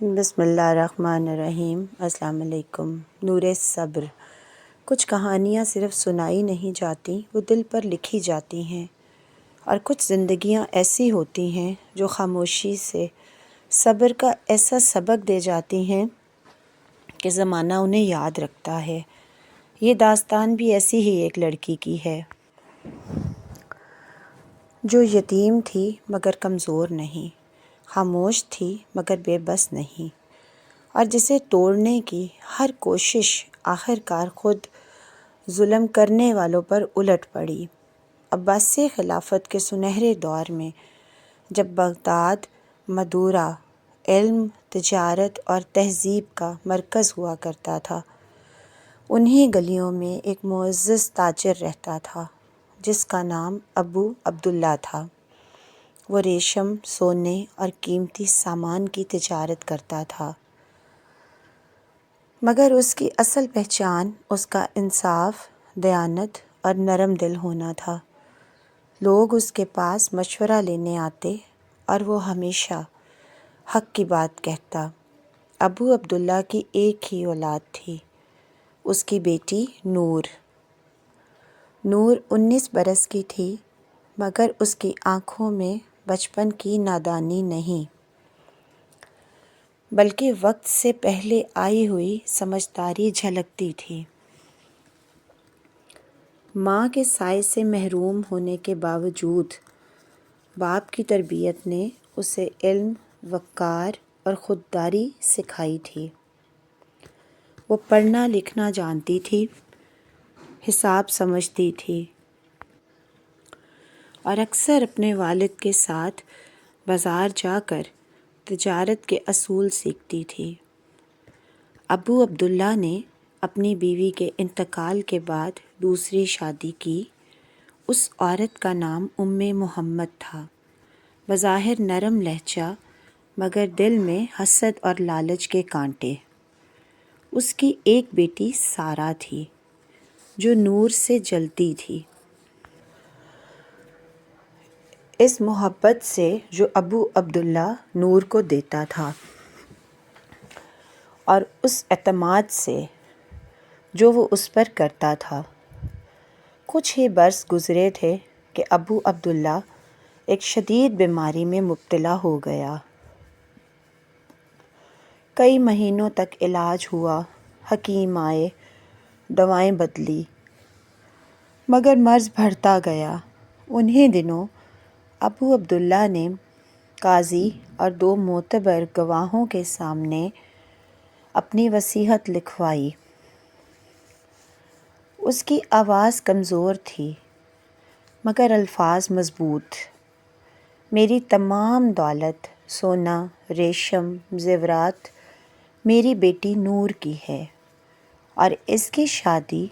بسم اللہ الرحمن الرحیم۔ السلام علیکم۔ نور صبر۔ کچھ کہانیاں صرف سنائی نہیں جاتی، وہ دل پر لکھی جاتی ہیں، اور کچھ زندگیاں ایسی ہوتی ہیں جو خاموشی سے صبر کا ایسا سبق دے جاتی ہیں کہ زمانہ انہیں یاد رکھتا ہے۔ یہ داستان بھی ایسی ہی ایک لڑکی کی ہے جو یتیم تھی مگر کمزور نہیں، خاموش تھی مگر بے بس نہیں، اور جسے توڑنے کی ہر کوشش آخر کار خود ظلم کرنے والوں پر الٹ پڑی۔ عباسی خلافت کے سنہرے دور میں جب بغداد مدورہ علم، تجارت اور تہذیب کا مرکز ہوا کرتا تھا، انہی گلیوں میں ایک معزز تاجر رہتا تھا جس کا نام ابو عبداللہ تھا۔ وہ ریشم، سونے اور قیمتی سامان کی تجارت کرتا تھا، مگر اس کی اصل پہچان اس کا انصاف، دیانت اور نرم دل ہونا تھا۔ لوگ اس کے پاس مشورہ لینے آتے اور وہ ہمیشہ حق کی بات کہتا۔ ابو عبداللہ کی ایک ہی اولاد تھی، اس کی بیٹی نور۔ نور 19 برس کی تھی، مگر اس کی آنکھوں میں بچپن کی نادانی نہیں، بلکہ وقت سے پہلے آئی ہوئی سمجھداری جھلکتی تھی۔ ماں کے سائے سے محروم ہونے کے باوجود باپ کی تربیت نے اسے علم، وقار اور خودداری سکھائی تھی۔ وہ پڑھنا لکھنا جانتی تھی، حساب سمجھتی تھی، اور اکثر اپنے والد کے ساتھ بازار جا کر تجارت کے اصول سیکھتی تھی۔ ابو عبداللہ نے اپنی بیوی کے انتقال کے بعد دوسری شادی کی۔ اس عورت کا نام محمد تھا۔ بظاہر نرم لہجہ، مگر دل میں حسد اور لالچ کے کانٹے۔ اس کی ایک بیٹی سارہ تھی جو نور سے جلتی تھی۔ اس محبت سے جو ابو عبداللہ نور کو دیتا تھا، اور اس اعتماد سے جو وہ اس پر کرتا تھا۔ کچھ ہی برس گزرے تھے کہ ابو عبداللہ ایک شدید بیماری میں مبتلا ہو گیا۔ کئی مہینوں تک علاج ہوا، حکیم آئے، دوائیں بدلی، مگر مرض بڑھتا گیا۔ انہی دنوں ابو عبداللہ نے قاضی اور 2 معتبر گواہوں کے سامنے اپنی وصیت لکھوائی۔ اس کی آواز کمزور تھی، مگر الفاظ مضبوط۔ میری تمام دولت، سونا، ریشم، زیورات میری بیٹی نور کی ہے، اور اس کی شادی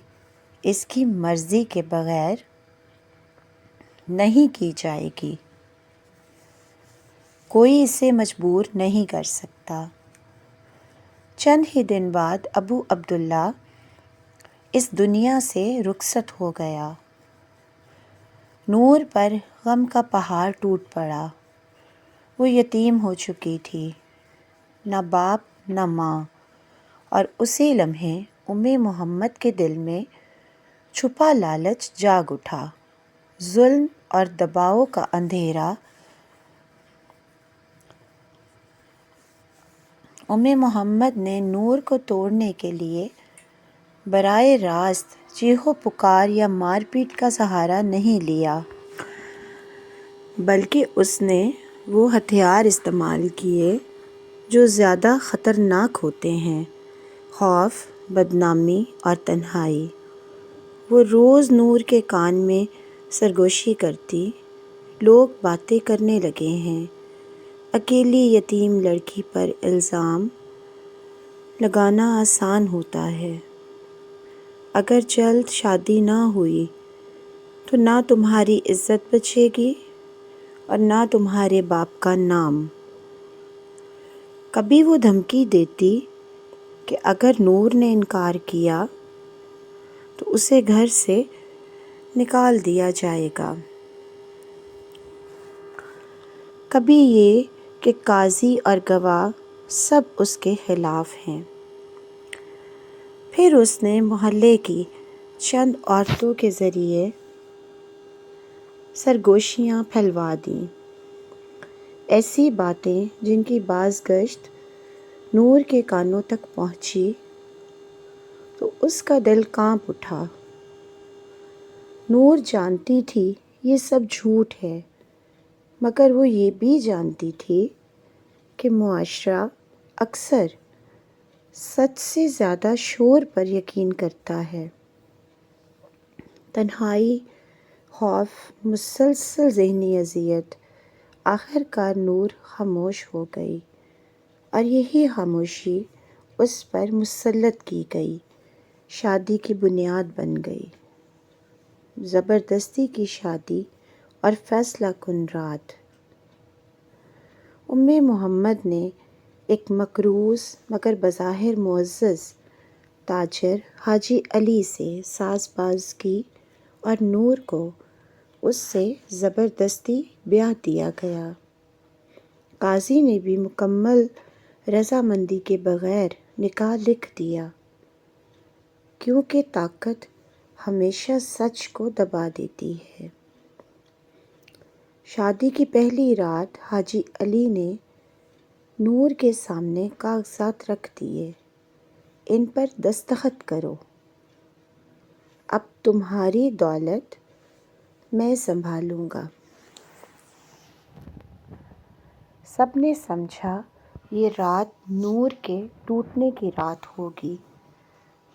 اس کی مرضی کے بغیر نہیں کی جائے گی۔ کوئی اسے مجبور نہیں کر سکتا۔ چند ہی دن بعد ابو عبداللہ اس دنیا سے رخصت ہو گیا۔ نور پر غم کا پہاڑ ٹوٹ پڑا۔ وہ یتیم ہو چکی تھی، نہ باپ نہ ماں، اور اسی لمحے محمد کے دل میں چھپا لالچ جاگ اٹھا۔ ظلم اور دباؤ کا اندھیرا محمد نے نور کو توڑنے کے لیے براہ راست چیخ و پکار یا مار پیٹ کا سہارا نہیں لیا، بلکہ اس نے وہ ہتھیار استعمال کیے جو زیادہ خطرناک ہوتے ہیں: خوف، بدنامی اور تنہائی۔ وہ روز نور کے کان میں سرگوشی کرتی: لوگ باتیں کرنے لگے ہیں، اکیلی یتیم لڑکی پر الزام لگانا آسان ہوتا ہے۔ اگر جلد شادی نہ ہوئی تو نہ تمہاری عزت بچے گی اور نہ تمہارے باپ کا نام۔ کبھی وہ دھمکی دیتی کہ اگر نور نے انکار کیا تو اسے گھر سے نکال دیا جائے گا۔ کبھی یہ کہ قاضی اور گواہ سب اس کے خلاف ہیں۔ پھر اس نے محلے کی چند عورتوں کے ذریعے سرگوشیاں پھیلوا دیں، ایسی باتیں جن کی باز گشت نور کے کانوں تک پہنچی تو اس کا دل کانپ اٹھا۔ نور جانتی تھی یہ سب جھوٹ ہے، مگر وہ یہ بھی جانتی تھی کہ معاشرہ اکثر سچ سے زیادہ شور پر یقین کرتا ہے۔ تنہائی، خوف، مسلسل ذہنی اذیت، آخر کار نور خاموش ہو گئی، اور یہی خاموشی اس پر مسلط کی گئی شادی کی بنیاد بن گئی۔ زبردستی کی شادی اور فیصلہ کن رات۔ محمد نے ایک مقروض مگر بظاہر معزز تاجر حاجی علی سے ساز باز کی اور نور کو اس سے زبردستی بیاہ دیا گیا۔ قاضی نے بھی مکمل رضامندی کے بغیر نکاح لکھ دیا، کیونکہ طاقت ہمیشہ سچ کو دبا دیتی ہے۔ شادی کی پہلی رات حاجی علی نے نور کے سامنے کاغذات رکھ دیے، ان پر دستخط کرو، اب تمہاری دولت میں سنبھالوں گا۔ سب نے سمجھا یہ رات نور کے ٹوٹنے کی رات ہوگی،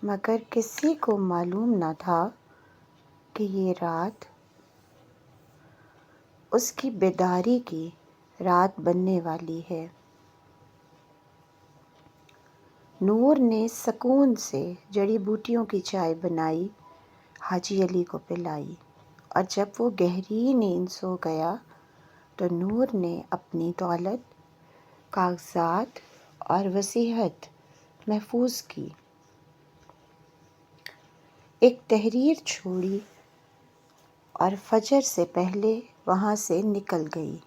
مگر کسی کو معلوم نہ تھا کہ یہ رات اس کی بیداری کی رات بننے والی ہے۔ نور نے سکون سے جڑی بوٹیوں کی چائے بنائی، حاجی علی کو پلائی، اور جب وہ گہری نیند سو گیا تو نور نے اپنی دولت، کاغذات اور وصیت محفوظ کی۔ ایک تحریر چھوڑی اور فجر سے پہلے وہاں سے نکل گئی۔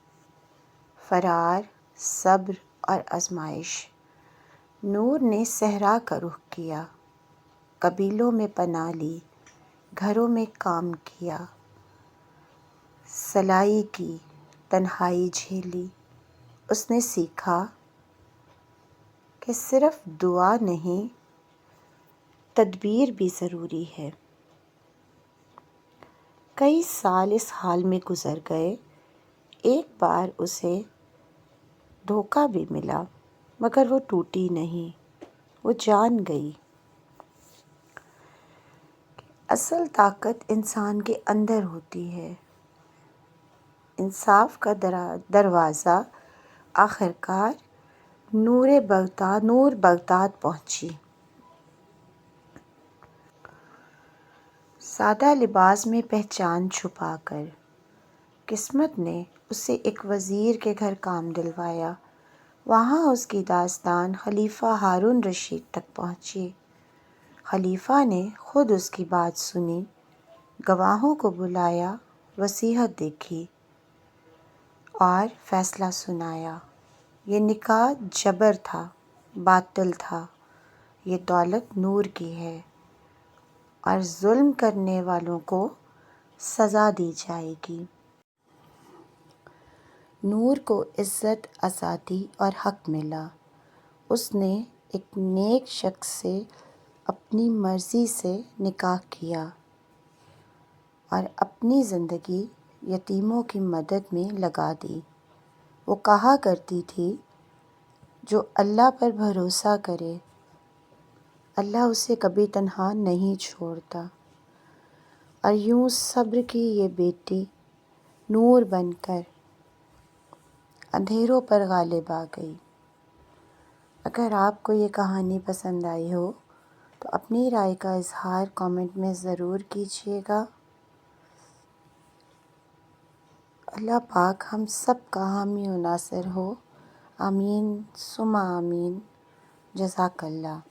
فرار، صبر اور آزمائش۔ نور نے صحرا کا رخ کیا، قبیلوں میں پناہ لی، گھروں میں کام کیا، سلائی کی، تنہائی جھیلی۔ اس نے سیکھا کہ صرف دعا نہیں، تدبیر بھی ضروری ہے۔ کئی سال اس حال میں گزر گئے۔ ایک بار اسے دھوکہ بھی ملا، مگر وہ ٹوٹی نہیں۔ وہ جان گئی کہ اصل طاقت انسان کے اندر ہوتی ہے۔ انصاف کا دروازہ آخر کار نور بغداد پہنچی۔ سادہ لباس میں پہچان چھپا کر قسمت نے اسے ایک وزیر کے گھر کام دلوایا۔ وہاں اس کی داستان خلیفہ ہارون رشید تک پہنچی۔ خلیفہ نے خود اس کی بات سنی، گواہوں کو بلایا، وصیت دیکھی اور فیصلہ سنایا۔ یہ نکاح جبر تھا، باطل تھا۔ یہ دولت نور کی ہے اور ظلم کرنے والوں کو سزا دی جائے گی۔ نور کو عزت، آزادی اور حق ملا۔ اس نے ایک نیک شخص سے اپنی مرضی سے نکاح کیا اور اپنی زندگی یتیموں کی مدد میں لگا دی۔ وہ کہا کرتی تھی، جو اللہ پر بھروسہ کرے، اللہ اسے کبھی تنہا نہیں چھوڑتا۔ اور یوں صبر کی یہ بیٹی نور بن کر اندھیروں پر غالب آ گئی۔ اگر آپ کو یہ کہانی پسند آئی ہو تو اپنی رائے کا اظہار کامنٹ میں ضرور کیجیے گا۔ اللہ پاک ہم سب کا حامی و ناصر ہو، آمین ثم آمین۔ جزاک اللہ۔